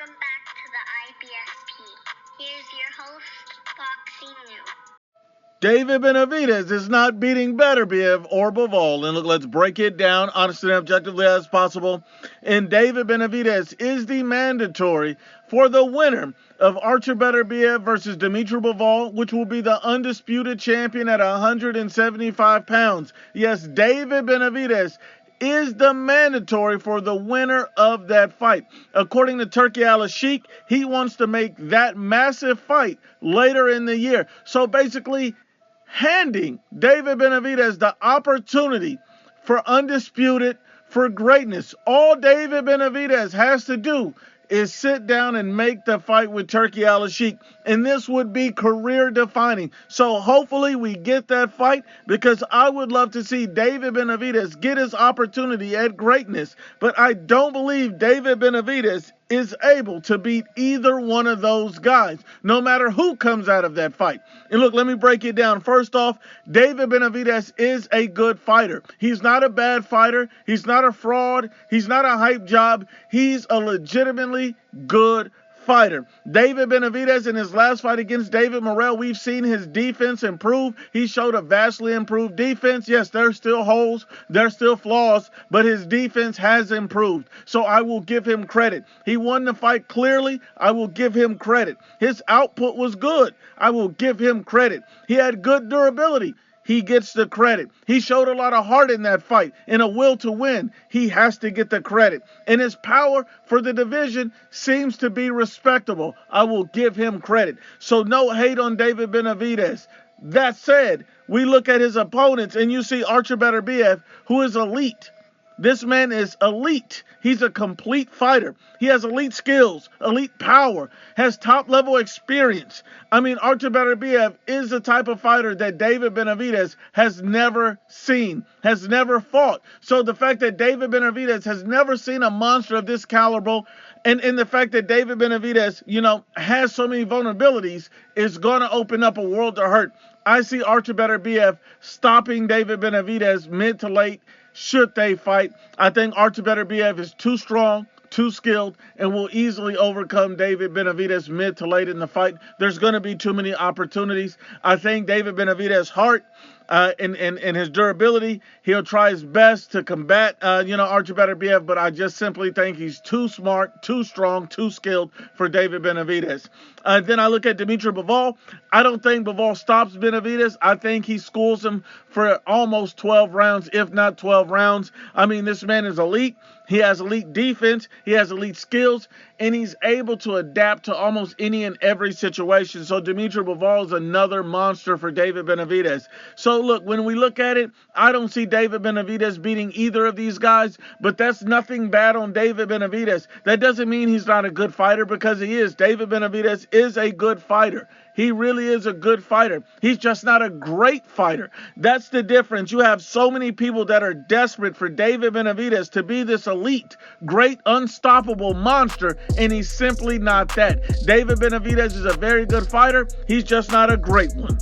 Welcome back to the IBSP. Here's your host, Foxy New. David Benavidez is not beating Beterbiev or Bivol. And look, let's break it down honestly and objectively as possible. And David Benavidez is the mandatory for the winner of Artur Beterbiev versus Dimitri Bivol, which will be the undisputed champion at 175 pounds. Yes, David Benavidez is the mandatory for the winner of that fight. According to Turki Al-Sheikh, he wants to make that massive fight later in the year. So basically, handing David Benavidez the opportunity for undisputed, for greatness. All David Benavidez has to do is sit down and make the fight with Turki Al-Sheikh, and this would be career defining. So hopefully we get that fight, because I would love to see David Benavidez get his opportunity at greatness, but I don't believe David Benavidez is able to beat either one of those guys, no matter who comes out of that fight. And look, let me break it down. First off, David Benavidez is a good fighter. He's not a bad fighter. He's not a fraud. He's not a hype job. He's a legitimately good fighter. David Benavidez, in his last fight against David Morrell, we've seen his defense improve. He showed a vastly improved defense. Yes, there's still holes, there's still flaws, but his defense has improved. So I will give him credit. He won the fight clearly. I will give him credit. His output was good. I will give him credit. He had good durability. He gets the credit. He showed a lot of heart in that fight and a will to win. He has to get the credit. And his power for the division seems to be respectable. I will give him credit. So no hate on David Benavidez. That said, we look at his opponents and you see Artur Beterbiev, who is elite. This man is elite. He's a complete fighter. He has elite skills, elite power, has top-level experience. I mean, Artur Beterbiev is the type of fighter that David Benavidez has never seen, has never fought. So the fact that David Benavidez has never seen a monster of this caliber, and the fact that David Benavidez, has so many vulnerabilities, is going to open up a world to hurt. I see Artur Beterbiev stopping David Benavidez mid to late. Should they fight, I think Artur Beterbiev is too strong, too skilled, and will easily overcome David Benavidez mid to late in the fight. There's going to be too many opportunities. I think David Benavidez's heart and his durability, he'll try his best to combat, Artur Beterbiev, but I just simply think he's too smart, too strong, too skilled for David Benavidez. Then I look at Dimitri Bivol. I don't think Bivol stops Benavidez. I think he schools him for almost 12 rounds, if not 12 rounds. I mean, this man is elite. He has elite defense. He has elite skills, and he's able to adapt to almost any and every situation. So Dimitri Bivol is another monster for David Benavidez. So look, when we look at it, I don't see David Benavidez beating either of these guys, but that's nothing bad on David Benavidez. That doesn't mean he's not a good fighter, because he is. David Benavidez is a good fighter. He really is a good fighter. He's just not a great fighter. That's the difference. You have so many people that are desperate for David Benavidez to be this elite, great, unstoppable monster, and he's simply not that. David Benavidez is a very good fighter. He's just not a great one.